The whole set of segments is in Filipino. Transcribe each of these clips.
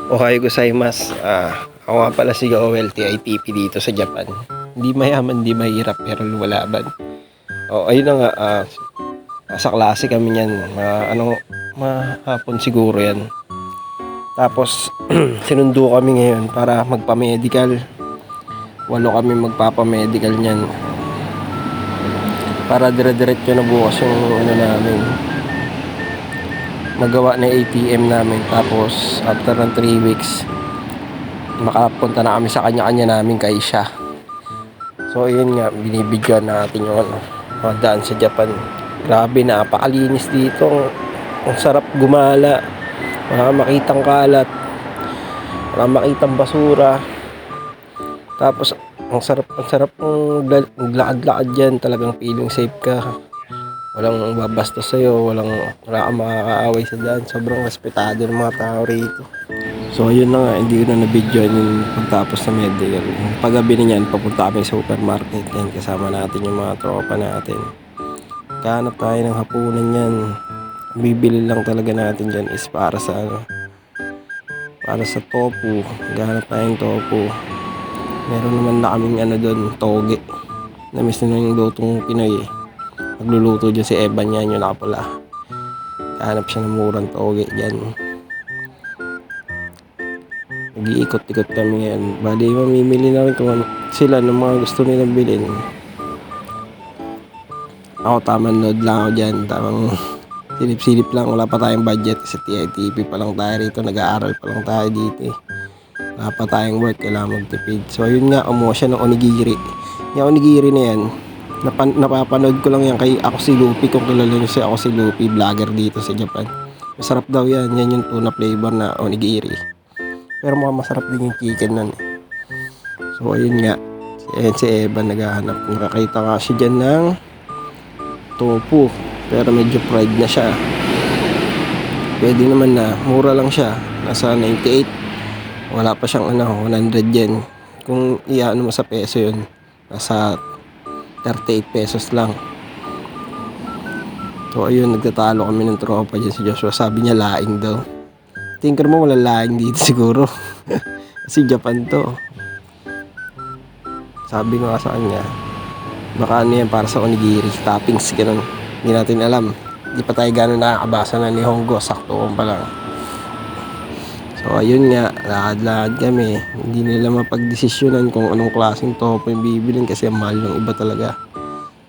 Ohayo gozaimasu. Ako nga pala si Joel, TITP dito sa Japan. Hindi mayaman, hindi mahirap, pero lumalaban. Ayun na nga, nasa klase kami niyan. Mahapon siguro yan. Tapos, sinundo kami ngayon para magpa-medical. 8 kami magpapa-medical niyan. Para dire-diretso na bukas yung namin. Magawa na ATM namin. Tapos, after ng 3 weeks, makapunta na kami sa kanya-kanya namin kay siya. So ayun nga, binibidyoan natin yung mga daan sa Japan. Grabe, napakalinis dito. Ang sarap gumala. Wala kang makitang kalat, wala kang makitang basura. Tapos ang sarap ng maglakad-lakad dyan. Talagang feeling safe ka. Walang babastos sa'yo, wala kang makakaaway sa daan. Sobrang respetado ng mga tao rito. So ayun na nga, hindi ko na nabidyoan yung pagtapos sa medical. Paggabi na yan, papunta kami sa supermarket. Yan, kasama natin yung mga tropa natin. Kahanap tayo ng hapunan yan. Bibili lang talaga natin dyan is para sa tofu. Gahanap tayong tofu. Meron naman na kaming doon, toge. Namiss na yung lutong Pinoy eh. Nagluluto dyan si Evan yan, yun ako pala. Kahanap siya ng murang toge dyan. Nag-iikot-ikot kami ngayon. Bali, mamimili na rin kung sila ng mga gusto nilang bilhin. Ako tamang load lang ako dyan. Tamang silip-silip lang. Wala pa tayong budget. Sa TITP pa lang tayo rito. Nag-aaral pa lang tayo dito eh. Wala pa tayong work. Kailangan magtipid. So ayun nga, umuha siya ng onigiri. Yung onigiri na yan, napapanood ko lang yan kay Ako si Luffy. Kung kilala nyo si Ako si Luffy, vlogger dito sa Japan. Masarap daw yan. Yan yung tuna flavor na onigiri. Pero mukhang masarap din yung chicken nun eh. So ayun nga, si Evan naghahanap. Nakakita nga siya dyan ng tofu, pero medyo fried na siya. Pwede naman na, mura lang siya. Nasa 98. Wala pa siyang 100 yen. Kung iano mo sa peso yun, nasa 38 pesos lang. So ayun, nagtatalo kami ng tropa dyan si Joshua. Sabi niya laing daw. Tingin mo walang laing dito siguro. Kasi Japan to. Sabi ko nga sa kanya, baka yan para sa onigiri, toppings, ganun. Hindi natin alam. Hindi pa tayo gano'n nakakabasa na ni Hongo. Sakto pa lang. So ayun nga, lakad-lakad kami. Hindi nila mapagdesisyonan kung anong klaseng tofu yung bibilin kasi mahal ng iba talaga.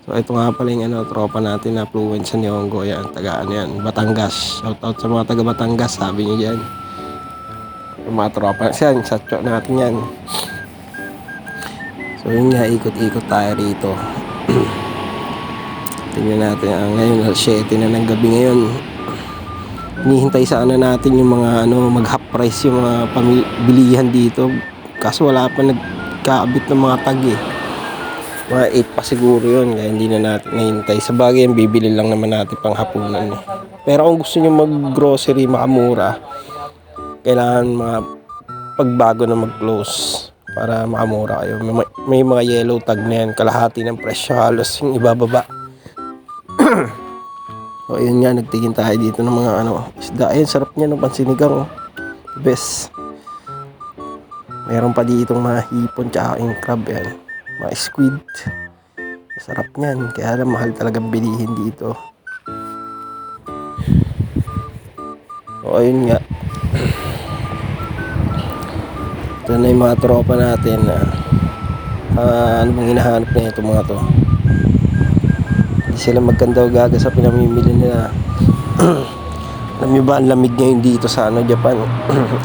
So ito nga pala yung tropa natin na fluent sa ni Hongo. Yan, taga yan, Batangas. Shout out sa mga taga Batangas, sabi niya dyan. Yung mga tropa yan, satyo natin yan. So yun nga, ikot-ikot tayo rito. Tingnan natin, ngayon 7 na ng gabi ngayon. Hinihintay sana natin yung mga mag half price yung mga pambilihan dito. Kaso wala pa nagkaabit ng mga tag eh. Mga 8 pa siguro yun, kaya hindi na natin nahintay. Sa bagay, bibili lang naman natin pang hapunan eh. Pero kung gusto nyo mag-grocery makamura, kailangan mga pagbago na mag-close para makamura kayo. May mga yellow tag na yan, kalahati ng presyo, halos yung ibababa. So ayun nga, nagtingin tayo dito ng mga isda. Ayun, sarap niya ng pansinigang. Best. Meron pa ditong mga hipon tsaka yung crab yan. Mga squid. Sarap niyan. Kaya lang mahal talagang bilihin dito. So ayun nga. Ito na yung mga tropa natin na ano bang hinahanap na ito mga to. Hindi sila magkandaw gaga sa pinamimili nila. Alam nyo ba ang lamig ngayon dito sa Japan?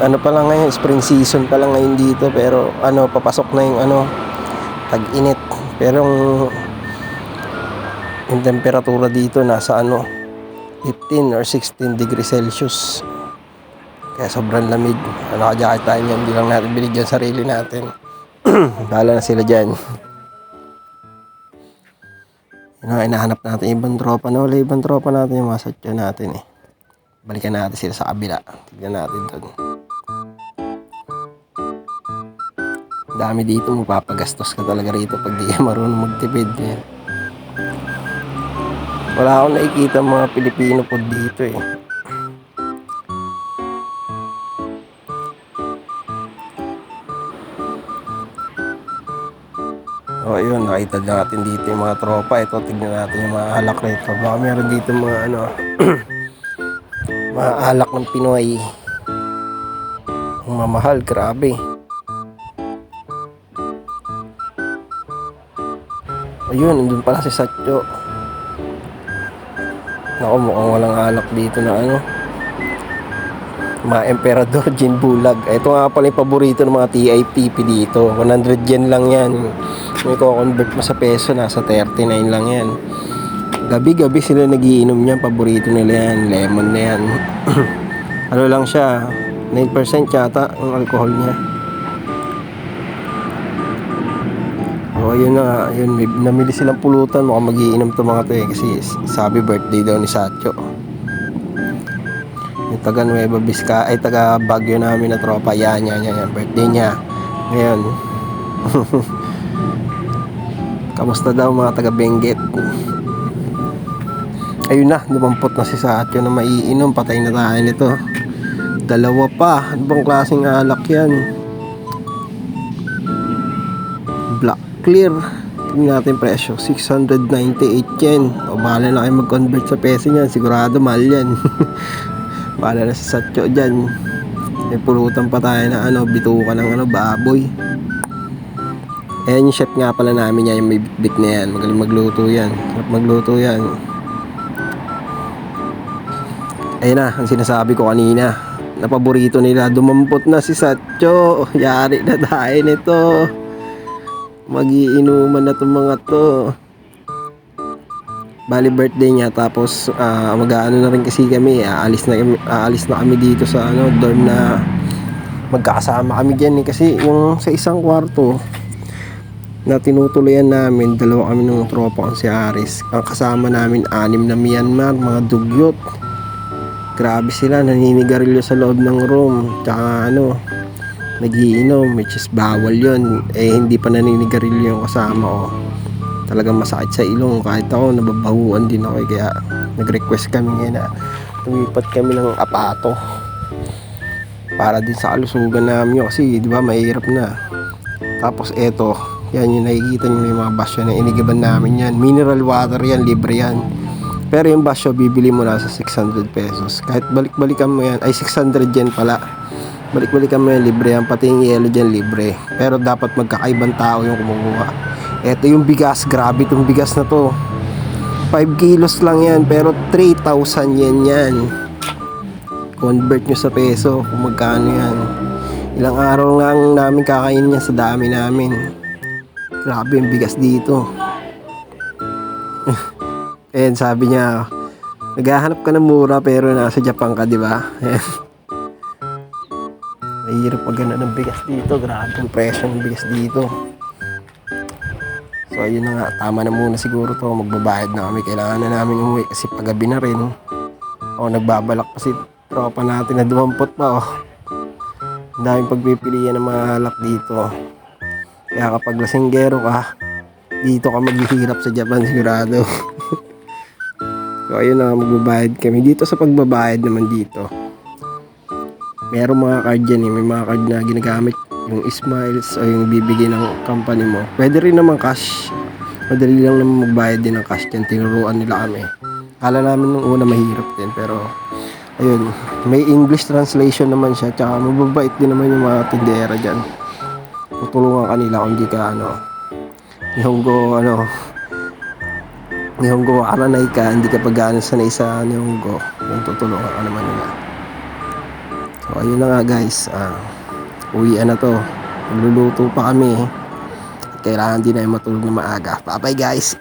Ano pa lang ngayon, spring season pa lang ngayon dito, pero papasok na yung tag-init. Pero yung temperatura dito nasa 15 or 16 degrees Celsius. Kaya sobrang lamig. Naka-jacket tayo niyan, hindi lang natin binigyan sarili natin. Bahala na sila dyan. Inahanap natin ibang tropa na wala ibang tropa natin yung mga satya natin eh. Balikan natin sila sa kabila. Tignan natin doon. Dami dito, mapapagastos ka talaga rito pag di ka marunong magtipid. Wala akong nakikita mga Pilipino po dito eh. O yun, nakita natin dito yung mga tropa. Ito, tignan natin yung mga alak rito. Baka meron dito mga ano, mga alak ng Pinoy. Ang mamahal, grabe. Ayun, nandun pala si Satyo. Naku, mukhang walang alak dito na ano, mga Emperador Gin Bulag. Ito nga pala yung paborito ng mga TIPP dito. 100 yen lang yan. May convert mo sa peso, nasa 39 lang yan. Gabi-gabi sila nagiinom niyan. Paborito nila yan. Lemon na yan. Ano lang siya, 9% yata ang alcohol niya. O yun na, yun, namili silang pulutan. Mukhang magiinom to mga to kasi sabi birthday daw ni Satyo. Yung taga Nueva Vizcaya, ay taga Baguio namin na tropa. Yan, birthday niya ngayon. Kamusta daw mga taga Benguet? Ayun na, lumampot na si Satyo na maiinom. Patay na tayo nito. Dalawa pa. Ano bang klaseng alak yan? Black Clear. Tingnan natin presyo, 698 yen. O bahala na kayo mag-convert sa peso niyan. Sigurado mahal yan. Bahala na si Satyo dyan. May pulutan pa tayo na ano, bituka ng ano, baboy. Ayan yung chef nga pala namin yan, yung may bitbit na yan. Magaling magluto yan. Sarap magluto yan. Ayun na, ang sinasabi ko kanina na paborito nila. Dumampot na si Satyo. Yari na tayo nito. Magiinuman na itong mga to. Bali birthday niya, tapos mag-aano na rin kasi kami, aalis na kami dito sa ano, dorm na magkakasama kami diyan kasi yung sa isang kwarto na tinutuloyan namin, dalawa kami ng tropa ko si Aris. Ang kasama namin 6 na Myanmar, mga dugyot. Grabe sila, naninigarilyo sa loob ng room. Tsaka ano, nagiinom, which is bawal yun. Hindi pa naninigarilyo yung kasama ko. Talagang masakit sa ilong. Kahit ako, nababahuan din ako. Kaya nag-request kami ngayon na tumipat kami ng apato para din sa kalusugan namin. Kasi di ba mahirap na. Tapos eto, yan yung nakikita nyo, yung mga basyo na inigiban namin yan. Mineral water yan, libre yan. Pero yung basyo, bibili mo na sa 600 pesos. Kahit balik-balikan mo yan, ay 600 yen pala. Balik-balikan mo yan, libre yan. Pati yung yelo dyan, libre. Pero dapat magkakaibang tao yung kumukuha. Eto yung bigas, grabe itong bigas na to. 5 kilos lang yan, pero 3,000 yen yan. Convert nyo sa peso kung magkano yan. Ilang araw lang namin kakainin yan sa dami namin. Grabe yung bigas dito. Ayan, sabi niya, naghahanap ka ng mura pero nasa Japan ka, di ba? Mahirap pag gano'n ng bigas dito. Grabe yung presyo ng bigas dito. So ayun na nga, tama na muna siguro to. Magbabayad na kami, kailangan na namin umuwi kasi paggabi na rin. Nagbabalak pa si tropa natin na dumampot pa. Ang daming pagpipilian ng mga alak dito. Kaya kapag lasinggero ka, dito ka maghihirap sa Japan sigurado. So ayun na, magbabayad kami dito. Sa pagbabayad naman dito, merong mga card dyan may mga card na ginagamit, yung Smiles o yung bibigay ng company mo. Pwede rin naman cash, madali lang naman magbayad din ng cash dyan. Tinuruan nila kami. Kala namin nung una mahirap din, pero ayun, may English translation naman siya. Tsaka mababait din naman yung mga tindera dyan. Tutulungan kanila kung di ka Nihongo aranay ka, hindi ka pag-ano sanay sa Nihongo, yung tutulungan ka naman nila. So ayun na nga guys, uwian na to. Magluluto pa kami. Kailangan din na matulog na maaga. Bye bye guys.